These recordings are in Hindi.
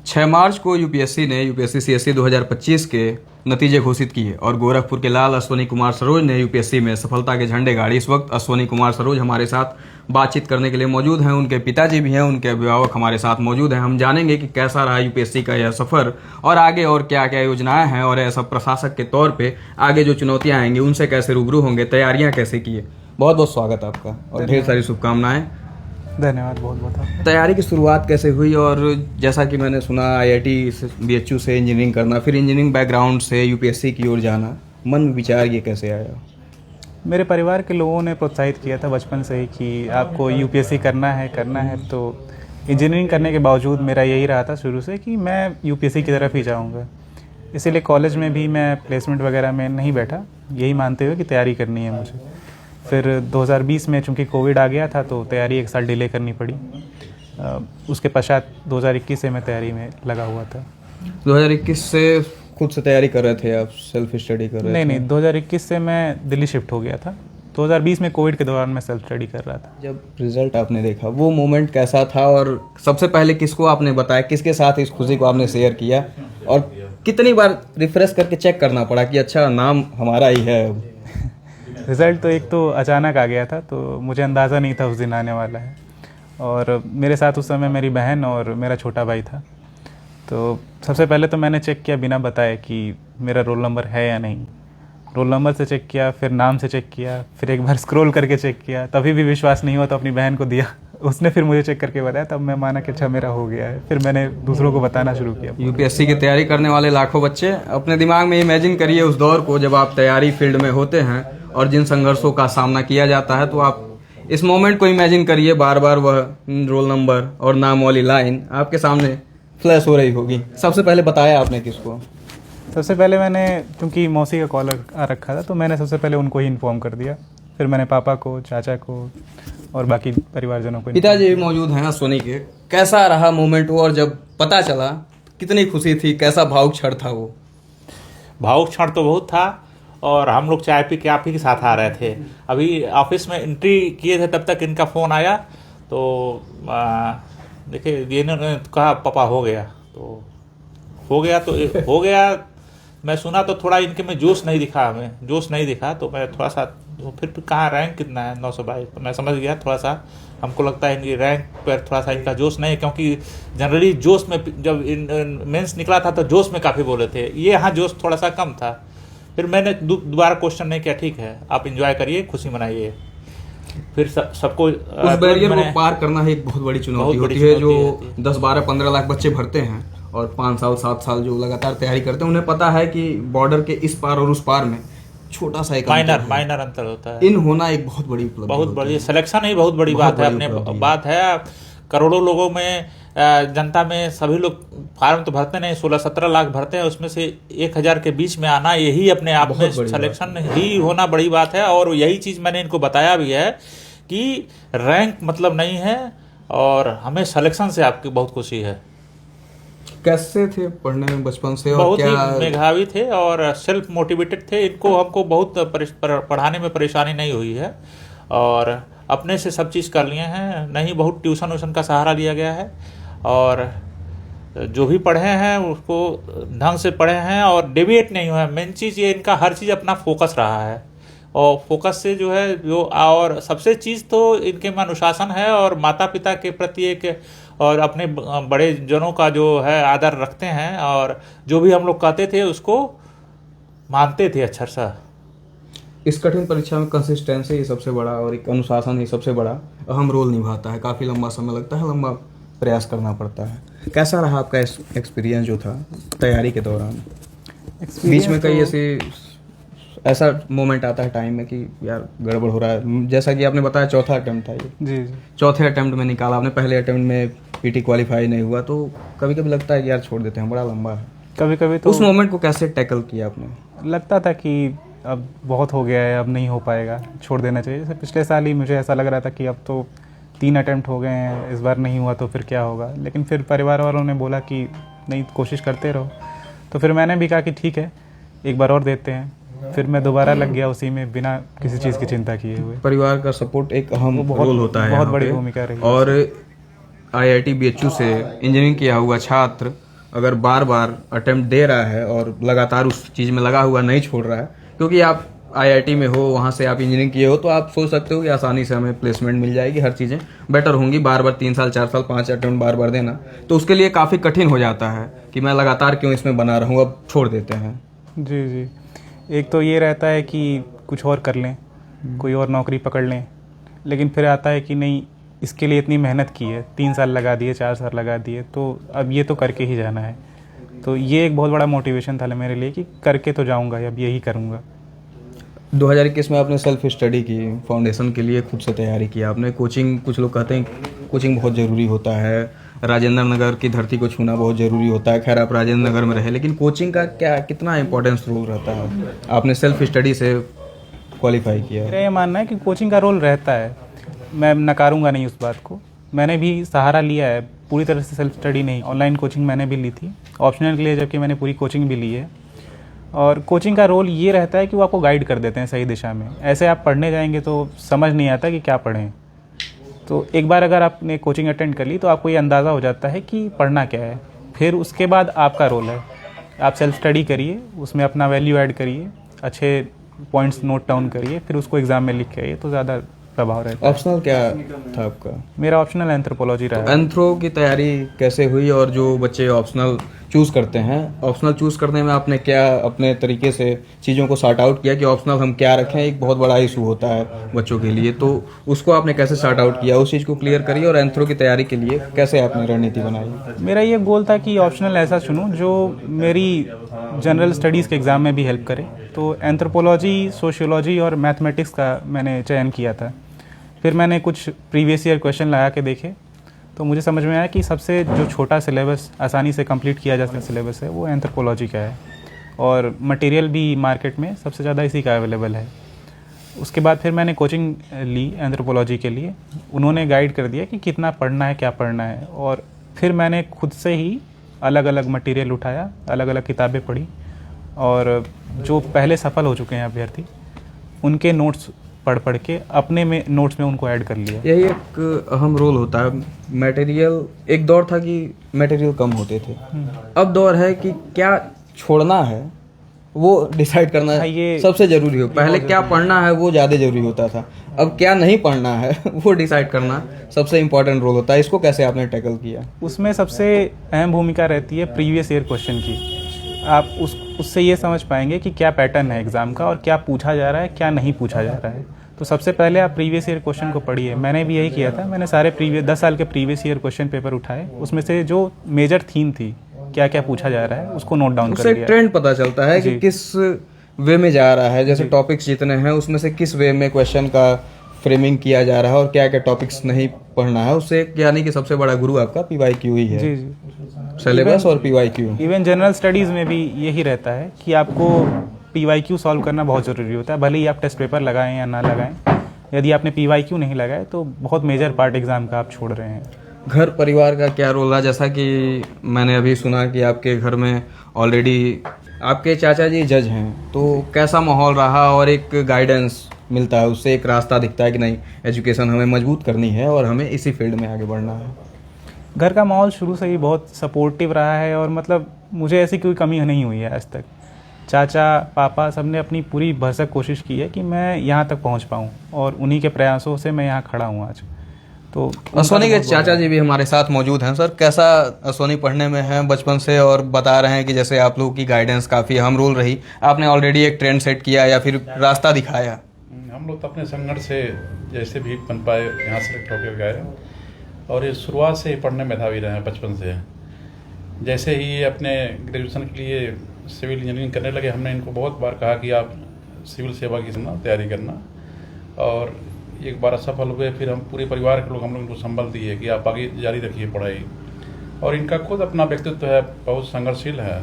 6 मार्च को यूपीएससी ने यूपीएससी सीएससी 2025 के नतीजे घोषित किए और गोरखपुर के लाल अश्वनी कुमार सरोज ने यूपीएससी में सफलता के झंडे गाड़े। इस वक्त अश्वनी कुमार सरोज हमारे साथ बातचीत करने के लिए मौजूद हैं। उनके पिताजी भी हैं, उनके अभिभावक हमारे साथ मौजूद हैं। हम जानेंगे कि कैसा रहा यूपीएससी का यह सफर और आगे और क्या क्या योजनाएं हैं और ऐसा प्रशासक के तौर पे आगे जो चुनौतियां आएंगी उनसे कैसे रूबरू होंगे, तैयारियां कैसे किए। बहुत बहुत स्वागत आपका और ढेर सारी शुभकामनाएं। धन्यवाद बहुत बहुत। तैयारी की शुरुआत कैसे हुई और जैसा कि मैंने सुना आईआईटी बीएचयू से इंजीनियरिंग करना, फिर इंजीनियरिंग बैकग्राउंड से यूपीएससी की ओर जाना, मन में विचार ये कैसे आया? मेरे परिवार के लोगों ने प्रोत्साहित किया था बचपन से ही कि आपको यूपीएससी करना है। तो इंजीनियरिंग करने के बावजूद मेरा यही रहा था शुरू से कि मैं यूपीएससी की तरफ ही जाऊंगा। इसीलिए कॉलेज में भी मैं प्लेसमेंट वगैरह में नहीं बैठा, यही मानते हुए कि तैयारी करनी है मुझे। फिर 2020 में चूंकि कोविड आ गया था तो तैयारी एक साल डिले करनी पड़ी। उसके पश्चात 2021 से मैं तैयारी में लगा हुआ था। 2021 से खुद से तैयारी कर रहे थे आप, सेल्फ स्टडी कर रहे थे? नहीं, 2021 से मैं दिल्ली शिफ्ट हो गया था। 2020 में कोविड के दौरान मैं सेल्फ स्टडी कर रहा था। जब रिजल्ट आपने देखा वो मोमेंट कैसा था और सबसे पहले किसको आपने बताया, किसके साथ इस खुशी को आपने शेयर किया और कितनी बार रिफ्रेश करके चेक करना पड़ा कि अच्छा नाम हमारा ही है? रिज़ल्ट तो एक तो अचानक आ गया था, तो मुझे अंदाज़ा नहीं था उस दिन आने वाला है। और मेरे साथ उस समय मेरी बहन और मेरा छोटा भाई था। तो सबसे पहले तो मैंने चेक किया बिना बताए कि मेरा रोल नंबर है या नहीं। रोल नंबर से चेक किया, फिर नाम से चेक किया, फिर एक बार स्क्रॉल करके चेक किया, तभी भी विश्वास नहीं हुआ तो अपनी बहन को दिया। उसने फिर मुझे चेक करके बताया, तब मैं माना कि अच्छा मेरा हो गया है। फिर मैंने दूसरों को बताना शुरू किया। यूपीएससी की तैयारी करने वाले लाखों बच्चे अपने दिमाग में इमेजिन करिए उस दौर को जब आप तैयारी फील्ड में होते हैं और जिन संघर्षों का सामना किया जाता है। तो आप इस मोमेंट को इमेजिन करिए, बार बार वह रोल नंबर और नाम वाली लाइन आपके सामने फ्लैश हो रही होगी। सबसे पहले बताया आपने किसको? सबसे पहले मैंने, क्योंकि मौसी का कॉल आ रखा था, तो मैंने सबसे पहले उनको ही इन्फॉर्म कर दिया। फिर मैंने पापा को, चाचा को और बाकी परिवारजनों को। पिताजी भी मौजूद हैं अश्वनी के। कैसा रहा मोमेंट वो और जब पता चला कितनी खुशी थी, कैसा भावुक क्षण था वो? भावुक क्षण तो बहुत था और हम लोग चाय पी के आप ही के साथ आ रहे थे। अभी ऑफिस में एंट्री किए थे तब तक इनका फ़ोन आया। तो देखिए इन्होंने कहा पापा हो गया, तो हो गया। मैं सुना तो थोड़ा इनके में जोश नहीं दिखा। तो मैं थोड़ा सा फिर कहाँ रैंक कितना है 922, तो मैं समझ गया थोड़ा सा। हमको लगता है इनकी रैंक पर थोड़ा सा इनका जोश नहीं है, क्योंकि जनरली जोश में जब मेंस निकला था तो जोश में काफ़ी बोले थे। ये यहाँ जोश थोड़ा सा कम था। फिर मैंने दोबारा क्वेश्चन नहीं किया, ठीक है आप एंजॉय करिए, खुशी मनाइए। फिर सबको उस बैरियर को पार करना है एक बहुत बड़ी चुनौती होती है। जो 10, 12, 15 लाख बच्चे भरते हैं और 5 साल 7 साल जो लगातार तैयारी करते हैं, उन्हें पता है कि बॉर्डर के इस पार और उस पार में छोटा सा एक माइनर अंतर होता है। इन होना एक बहुत बड़ी उपलब्धि, बहुत बड़ी सिलेक्शन ही बहुत बड़ी बात है। अपने बात है करोड़ों लोगों में, जनता में सभी लोग फार्म तो भरते नहीं, 16-17 लाख भरते हैं, उसमें से 1000 के बीच में आना यही अपने आप में सिलेक्शन ही होना बड़ी बात है। और यही चीज़ मैंने इनको बताया भी है कि रैंक मतलब नहीं है और हमें सिलेक्शन से आपकी बहुत खुशी है। कैसे थे पढ़ने में बचपन से? और बहुत क्या ही मेधावी थे और सेल्फ मोटिवेटेड थे। हमको बहुत पढ़ाने में परेशानी नहीं हुई है और अपने से सब चीज़ कर लिए हैं। नहीं बहुत ट्यूशन व्यूशन का सहारा लिया गया है और जो भी पढ़े हैं उसको ढंग से पढ़े हैं और डेविएट नहीं हुआ है। मेन चीज़ ये इनका हर चीज़ अपना फोकस रहा है और फोकस से जो है जो, और सबसे चीज़ तो इनके में अनुशासन है और माता पिता के प्रति एक और अपने बड़े जनों का जो है आदर रखते हैं और जो भी हम लोग कहते थे उसको मानते थे अक्षर सा। इस कठिन परीक्षा में कंसिस्टेंसी ही सबसे बड़ा और एक अनुशासन ही सबसे बड़ा अहम रोल निभाता है। काफ़ी लंबा समय लगता है, लंबा प्रयास करना पड़ता है। कैसा रहा आपका एक्सपीरियंस जो था तैयारी के दौरान? बीच में कई ऐसा मोमेंट आता है टाइम में कि यार गड़बड़ हो रहा है। जैसा कि आपने बताया चौथा अटेम्प्ट था ये। जी। चौथे अटेम्प्ट में निकाला आपने, पहले अटेम्प्ट में पीटी क्वालिफाई नहीं हुआ, तो कभी कभी लगता है कि यार छोड़ देते हैं, बड़ा लंबा है। कभी तो उस मोमेंट को कैसे टैकल किया आपने? लगता था कि अब बहुत हो गया है, अब नहीं हो पाएगा, छोड़ देना चाहिए। जैसे पिछले साल ही मुझे ऐसा लग रहा था कि अब तो 3 अटेम्प्ट हो गए हैं, इस बार नहीं हुआ तो फिर क्या होगा। लेकिन फिर परिवार वालों ने बोला कि नहीं कोशिश करते रहो, तो फिर मैंने भी कहा कि ठीक है एक बार और देते हैं। फिर मैं दोबारा लग गया उसी में बिना किसी चीज़ की चिंता किए हुए। परिवार का सपोर्ट एक अहम रोल होता है, बहुत बड़ी भूमिका रही। और आईआईटी बीएचयू से इंजीनियरिंग किया हुआ छात्र अगर बार बार अटेम्प्ट दे रहा है और लगातार उस चीज़ में लगा हुआ नहीं छोड़ रहा है, क्योंकि आप आईआईटी में हो, वहाँ से आप इंजीनियरिंग किए हो, तो आप सोच सकते हो कि आसानी से हमें प्लेसमेंट मिल जाएगी, हर चीज़ें बेटर होंगी। बार बार 3 साल 4 साल 5 अटेम्प्ट बार बार देना, तो उसके लिए काफ़ी कठिन हो जाता है कि मैं लगातार क्यों इसमें बना रहूँ, अब छोड़ देते हैं। जी जी, एक तो ये रहता है कि कुछ और कर लें, कोई और नौकरी पकड़ लें, लेकिन फिर आता है कि नहीं, इसके लिए इतनी मेहनत की है, 3 साल लगा दिए, 4 साल लगा दिए, तो अब ये तो करके ही जाना है। तो ये एक बहुत बड़ा मोटिवेशन था मेरे लिए कि करके तो जाऊंगा, अब यही करूंगा। 2021 में आपने सेल्फ स्टडी की, फाउंडेशन के लिए खुद से तैयारी की आपने, कोचिंग, कुछ लोग कहते हैं कोचिंग बहुत ज़रूरी होता है, राजेंद्र नगर की धरती को छूना बहुत ज़रूरी होता है। खैर आप राजेंद्र नगर में रहे, लेकिन कोचिंग का क्या कितना इंपॉर्टेंस रोल रहता है? आपने सेल्फ स्टडी से क्वालिफाई किया। मेरा ये मानना है कि कोचिंग का रोल रहता है, मैं नकारूंगा नहीं उस बात को। मैंने भी सहारा लिया है, पूरी तरह से सेल्फ स्टडी नहीं, ऑनलाइन कोचिंग मैंने भी ली थी ऑप्शनल के लिए, जबकि मैंने पूरी कोचिंग भी ली है। और कोचिंग का रोल ये रहता है कि वो आपको गाइड कर देते हैं सही दिशा में। ऐसे आप पढ़ने जाएंगे तो समझ नहीं आता कि क्या पढ़ें। तो एक बार अगर आपने कोचिंग अटेंड कर ली तो आपको ये अंदाज़ा हो जाता है कि पढ़ना क्या है। फिर उसके बाद आपका रोल है, आप सेल्फ स्टडी करिए, उसमें अपना वैल्यू ऐड करिए, अच्छे पॉइंट्स नोट डाउन करिए, फिर उसको एग्ज़ाम में लिख के आइए, तो ज़्यादा प्रभाव रहता है। ऑप्शनल क्या था आपका? मेरा ऑप्शनल एंथ्रोपोलॉजी रहा है। एंथ्रो की तैयारी कैसे हुई, और जो बच्चे ऑप्शनल चूज़ करते हैं, ऑप्शनल चूज़ करने में आपने क्या अपने तरीके से चीज़ों को सॉर्ट आउट किया कि ऑप्शनल हम क्या रखें? एक बहुत बड़ा इशू होता है बच्चों के लिए, तो उसको आपने कैसे सॉर्ट आउट किया, उस चीज़ को क्लियर करिए, और एंथ्रो की तैयारी के लिए कैसे आपने रणनीति बनाई? मेरा ये गोल था कि ऑप्शनल ऐसा चुनूं जो मेरी जनरल स्टडीज़ के एग्ज़ाम में भी हेल्प करे। तो एंथ्रोपोलॉजी, सोशियोलॉजी और मैथमेटिक्स का मैंने चयन किया था। फिर मैंने कुछ प्रीवियस ईयर क्वेश्चन लगा के देखे, तो मुझे समझ में आया कि सबसे जो छोटा सिलेबस आसानी से कंप्लीट किया जा सकता सिलेबस है वो एंथ्रोपोलॉजी का है, और मटेरियल भी मार्केट में सबसे ज़्यादा इसी का अवेलेबल है। उसके बाद फिर मैंने कोचिंग ली एंथ्रोपोलॉजी के लिए, उन्होंने गाइड कर दिया कि कितना पढ़ना है, क्या पढ़ना है, और फिर मैंने खुद से ही अलग अलग मटेरियल उठाया, अलग अलग किताबें पढ़ी, और जो पहले सफल हो चुके हैं अभ्यर्थी उनके नोट्स पढ़ के अपने में नोट्स में उनको ऐड कर लिया। यही एक अहम रोल होता है। मटेरियल, एक दौर था कि मटेरियल कम होते थे, अब दौर है कि क्या छोड़ना है वो डिसाइड करना ये सबसे जरूरी हो। पहले क्या पढ़ना है वो ज़्यादा जरूरी होता था, अब क्या नहीं पढ़ना है वो डिसाइड करना सबसे इम्पोर्टेंट रोल होता है। इसको कैसे आपने टैकल किया? उसमें सबसे अहम भूमिका रहती है प्रीवियस ईयर क्वेश्चन की। आप उससे ये समझ पाएंगे कि क्या पैटर्न है एग्ज़ाम का, और क्या पूछा जा रहा है, क्या नहीं पूछा जा रहा है। तो सबसे पहले आप प्रीवियस ईयर क्वेश्चन को पढ़िए। मैंने भी यही किया था, मैंने सारे 10 साल के प्रीवियस ईयर क्वेश्चन पेपर उठाए, उसमें से जो मेजर थीम थी, क्या क्या पूछा जा रहा है, उसको नोट डाउन कर लिया। उससे ट्रेंड पता चलता है कि किस वे में जा रहा है, जैसे टॉपिक्स जितने हैं उसमें से किस वे में क्वेश्चन का फ्रेमिंग किया जा रहा है, और क्या क्या टॉपिक्स नहीं पढ़ना है उससे। यानी कि सबसे बड़ा गुरु आपका पीवाईक्यू ही है। जी जी, सिलेबस और पीवाईक्यू। इवन जनरल स्टडीज़ में भी यही रहता है कि आपको पीवाईक्यू सॉल्व करना बहुत ज़रूरी होता है, भले ही आप टेस्ट पेपर लगाएं या ना लगाएं। यदि आपने पीवाईक्यू नहीं लगाए तो बहुत मेजर पार्ट एग्ज़ाम का आप छोड़ रहे हैं। घर परिवार का क्या रोल रहा? जैसा कि मैंने अभी सुना कि आपके घर में ऑलरेडी आपके चाचा जी जज हैं, तो कैसा माहौल रहा, और एक गाइडेंस मिलता है उससे, एक रास्ता दिखता है कि नहीं एजुकेशन हमें मजबूत करनी है और हमें इसी फील्ड में आगे बढ़ना है? घर का माहौल शुरू से ही बहुत सपोर्टिव रहा है, और मतलब मुझे ऐसी कोई कमी नहीं हुई है आज तक। चाचा पापा सबने अपनी पूरी भरसक कोशिश की है कि मैं यहाँ तक पहुँच पाऊँ, और उन्हीं के प्रयासों से मैं यहाँ खड़ा हूँ आज। तो अश्वनी के चाचा जी भी हमारे साथ मौजूद हैं। सर, कैसा अश्वनी पढ़ने में है बचपन से, और बता रहे हैं कि जैसे आप लोगों की गाइडेंस काफ़ी अहम रोल रही, आपने ऑलरेडी एक ट्रेंड सेट किया या फिर रास्ता दिखाया? हम लोग तो अपने संघर्ष से जैसे भी बन पाए यहाँ सेलेक्ट होकर गए, और ये शुरुआत से ही पढ़ने मेधावी रहे हैं बचपन से। जैसे ही अपने ग्रेजुएशन के लिए सिविल इंजीनियरिंग करने लगे, हमने इनको बहुत बार कहा कि आप सिविल सेवा की तैयारी करना, और एक बार असफल हुए, फिर हम पूरे परिवार के लोग हम लोग इनको संबल दिए कि आप आगे जारी रखिए पढ़ाई। और इनका खुद अपना व्यक्तित्व है, बहुत संघर्षशील है,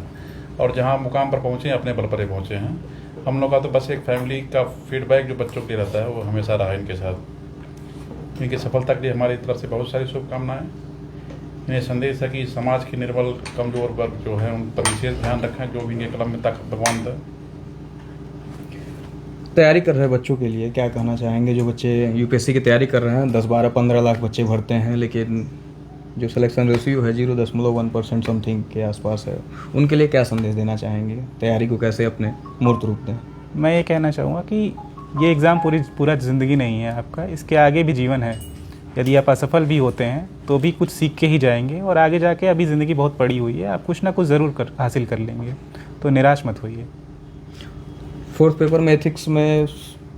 और जहाँ मुकाम पर पहुँचे अपने बल पर पहुँचे हैं। हम लोग का तो बस एक फैमिली का फीडबैक जो बच्चों के लिए रहता है वो हमेशा रहा इनके साथ। इनकी सफलता के लिए हमारी तरफ से बहुत सारी शुभकामनाएं। इन्हें संदेश है कि समाज के निर्बल कमजोर वर्ग जो है उन पर विशेष ध्यान रखें, जो भी इनके कलम में ताकत भगवान दे। तैयारी कर रहे बच्चों के लिए क्या कहना चाहेंगे? जो बच्चे यूपीएससी की तैयारी कर रहे हैं, 10, 12, 15 लाख बच्चे भरते हैं, लेकिन जो सिलेक्शन रेशियो है 0.1% समथिंग के आसपास है, उनके लिए क्या संदेश देना चाहेंगे? तैयारी को कैसे अपने मूर्त रूप दें? मैं ये कहना चाहूँगा कि ये एग्ज़ाम पूरा ज़िंदगी नहीं है आपका, इसके आगे भी जीवन है। यदि आप असफल भी होते हैं तो भी कुछ सीख के ही जाएंगे, और आगे जाके अभी ज़िंदगी बहुत पड़ी हुई है, आप कुछ ना कुछ ज़रूर हासिल कर लेंगे, तो निराश मत होइए। फोर्थ पेपर में एथिक्स में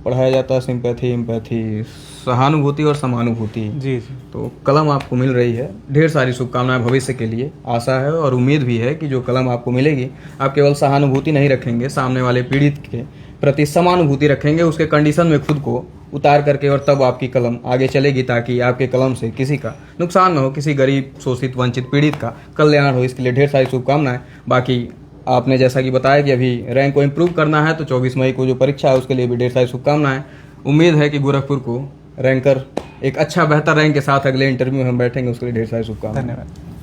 पढ़ाया जाता है सिंपैथी, एम्पैथी, सहानुभूति और समानुभूति। जी जी। तो कलम आपको मिल रही है, ढेर सारी शुभकामनाएं भविष्य के लिए। आशा है और उम्मीद भी है कि जो कलम आपको मिलेगी, आप केवल सहानुभूति नहीं रखेंगे, सामने वाले पीड़ित के प्रति समानुभूति रखेंगे, उसके कंडीशन में खुद को उतार करके, और तब आपकी कलम आगे चलेगी, ताकि आपके कलम से किसी का नुकसान न हो, किसी गरीब, शोषित, वंचित, पीड़ित का कल्याण हो। इसके लिए ढेर सारी शुभकामनाएं। बाकी आपने जैसा कि बताया कि अभी रैंक को इम्प्रूव करना है, तो 24 मई को जो परीक्षा है उसके लिए भी ढेर सारी शुभकामनाएं। उम्मीद है कि गोरखपुर को रैंकर एक अच्छा बेहतर रैंक के साथ अगले इंटरव्यू में हम बैठेंगे, उसके लिए ढेर सारी शुभकामनाएं। धन्यवाद।